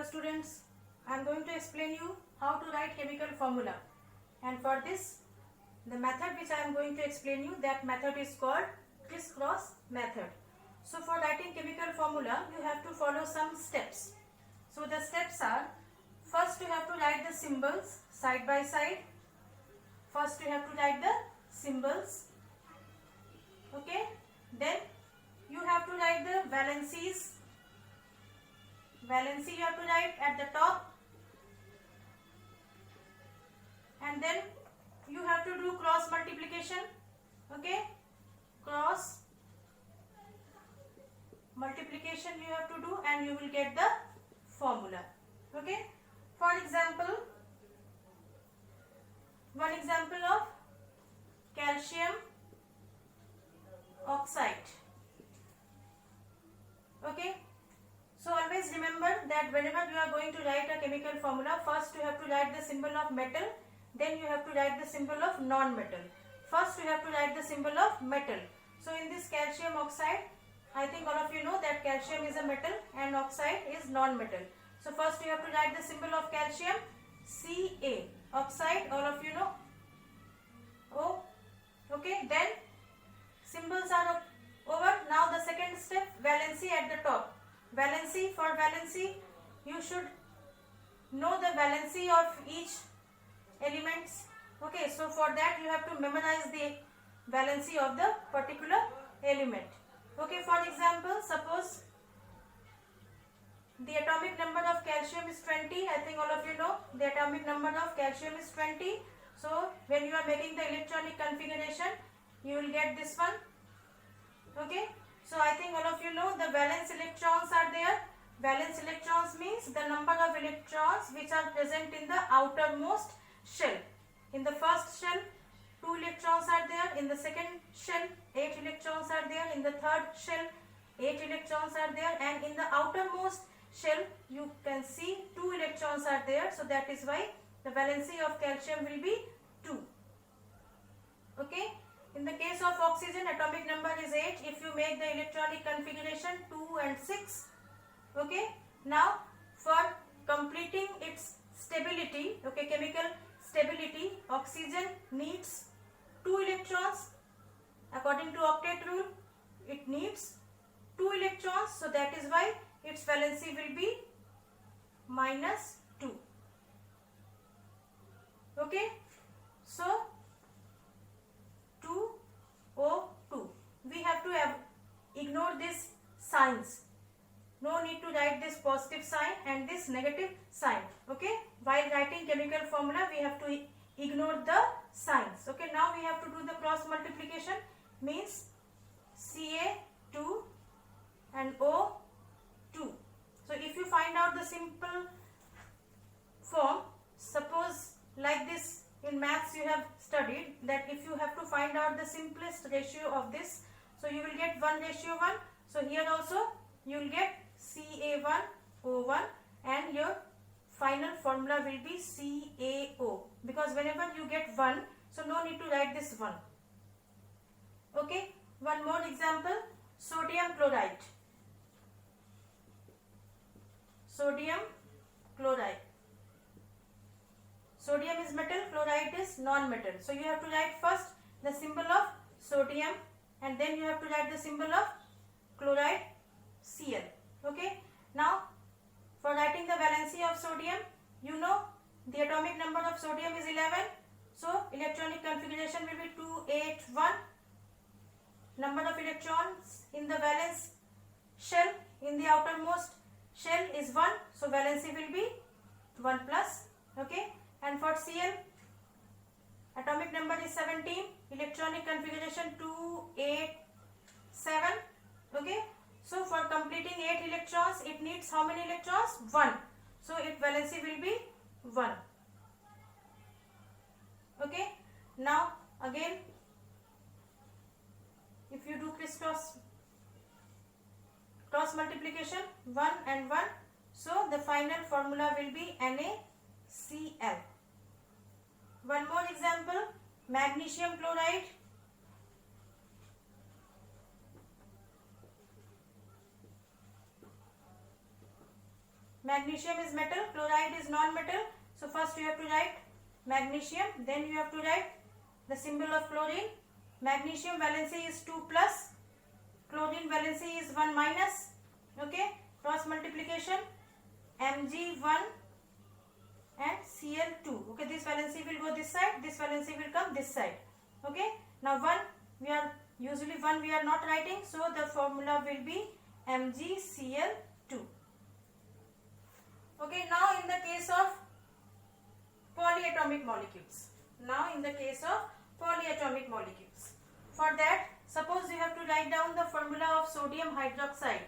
Hello students, I am going to explain you how to write chemical formula, and for this the method which I am going to explain you, that method is called crisscross method. So for writing chemical formula you have to follow some steps. So the steps are, first you have to write the symbols side by side. First you have to write the symbols, okay. Then you have to write the valencies. Valency you have to write at the top, and then you have to do cross multiplication, okay. Cross multiplication you have to do and you will get the formula, okay. For example, one example of calcium oxide, okay. So always remember that whenever you are going to write a chemical formula, first you have to write the symbol of metal, then you have to write the symbol of non-metal. First you have to write the symbol of metal. So in this calcium oxide, I think all of you know that calcium is a metal and oxide is non-metal. So first you have to write the symbol of calcium, Ca. Oxide, all of you know, O, okay. Then symbols are over. Now the second step, valency at the top. Valency, for valency you should know the valency of each elements, okay. So for that you have to memorize the valency of the particular element, okay. For example, suppose the atomic number of calcium is 20. I think all of you know the atomic number of calcium is 20. So when you are making the electronic configuration, you will get this one, okay. So I think all of you know the valence electrons are there. Valence electrons means the number of electrons which are present in the outermost shell. In the first shell 2 electrons are there, in the second shell 8 electrons are there, in the third shell 8 electrons are there, and in the outermost shell you can see 2 electrons are there. So that is why the valency of calcium will be 2, okay. In the case of oxygen, atomic number is 8. If you make the electronic configuration 2 and 6, okay. Now for completing its stability, okay, chemical stability, oxygen needs 2 electrons. According to octet rule, it needs 2 electrons. So that is why its valency will be -2, okay. So 2O2. We have to ignore these signs. No need to write this positive sign and this negative sign, okay. While writing chemical formula, we have to ignore the signs, okay. Now we have to do the cross multiplication, means Ca2 and O2. So if you find out the simple form, suppose like this, in maths you have studied that if you have to find out the simplest ratio of this, so you will get 1:1. So here also you will get Ca1O1 and your final formula will be CaO, because whenever you get 1, so no need to write this 1, okay. One more example, sodium chloride. Sodium chloride. Sodium is metal, chloride is non-metal. So you have to write first the symbol of sodium and then you have to write the symbol of chloride, Cl, okay. Now for writing the valency of sodium, you know the atomic number of sodium is 11. So electronic configuration will be 281. Number of electrons in the valence shell, in the outermost shell is 1. So valency will be 1 plus, okay. And for Cl, atomic number is 17, electronic configuration 287, okay. So for completing 8 electrons, it needs how many electrons? 1. So its valency will be 1, okay. Now again, if you do cross multiplication 1 and 1, so the final formula will be NaCl. One more example, magnesium chloride. Magnesium is metal, chloride is non-metal. So first you have to write magnesium, then you have to write the symbol of chlorine. Magnesium valency is 2 plus, chlorine valency is 1 minus. Okay, cross multiplication, Mg1 and Cl2. Okay, this valency will go this side, this valency will come this side. Okay, now 1 we are usually we are not writing, so the formula will be MgCl2. Okay, now in the case of polyatomic molecules. For that, suppose you have to write down the formula of sodium hydroxide.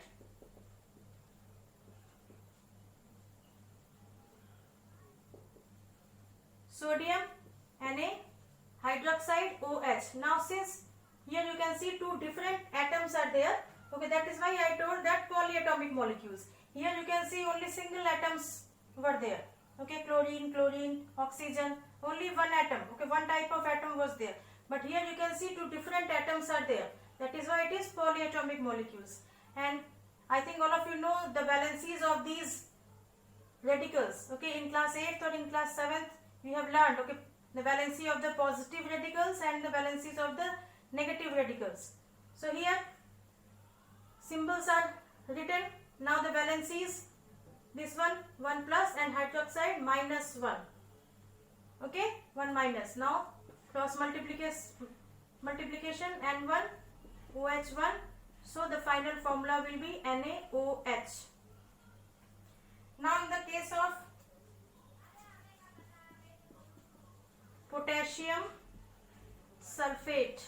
Sodium Na hydroxide OH. Now since here you can see two different atoms are there. Okay, that is why I told that polyatomic molecules. Here you can see only single atoms were there. Okay, chlorine, oxygen, only one atom. Okay, one type of atom was there. But here you can see two different atoms are there. That is why it is polyatomic molecules. And I think all of you know the valencies of these radicals. Okay, in class 8th or in class 7th we have learned, okay, the valency of the positive radicals and the valencies of the negative radicals. So here symbols are written. Now the valencies, this one 1 plus and hydroxide minus 1. Okay, 1 minus. Now cross multiplication N1 OH1. So the final formula will be NaOH. Now in the case of potassium sulfate.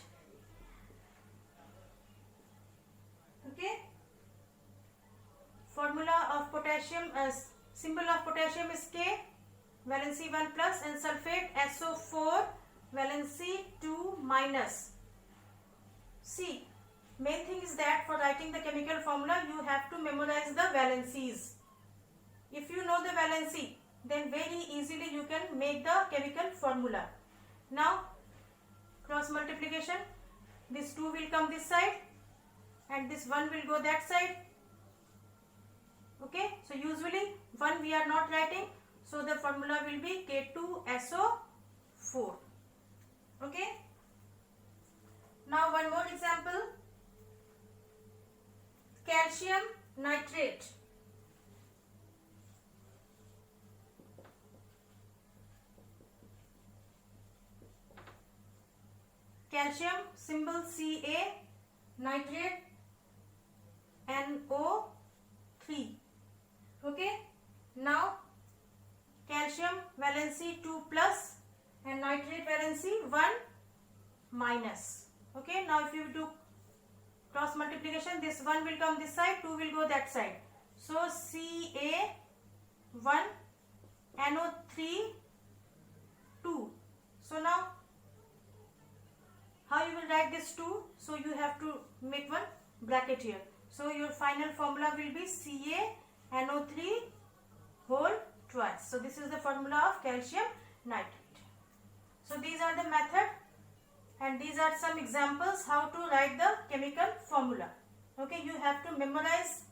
Okay, formula of potassium as symbol of potassium is K, valency 1 plus, and sulfate SO4, valency 2 minus. See, main thing is that for writing the chemical formula you have to memorize the valencies. If you know the valency, then very easily you can make the chemical formula. Now cross multiplication, this 2 will come this side and this 1 will go that side. Okay, so usually 1 we are not writing, so the formula will be K2SO4. Okay, now one more example, calcium nitrate. Calcium symbol Ca, nitrate NO3. Okay, now calcium valency 2 plus and nitrate valency 1 minus. Okay, now if you do cross multiplication, this 1 will come this side, 2 will go that side. So Ca1 NO3 2. So now how you will write this 2? So you have to make one bracket here. So your final formula will be CaNO3 whole twice. So this is the formula of calcium nitrate. So these are the method and these are some examples how to write the chemical formula. Okay, you have to memorize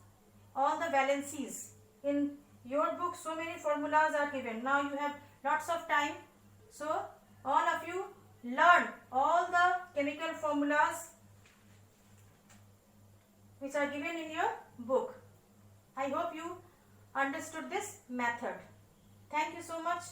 all the valencies. In your book so many formulas are given. Now you have lots of time. So all of you learn all the chemical formulas which are given in your book. I hope you understood this method. Thank you so much.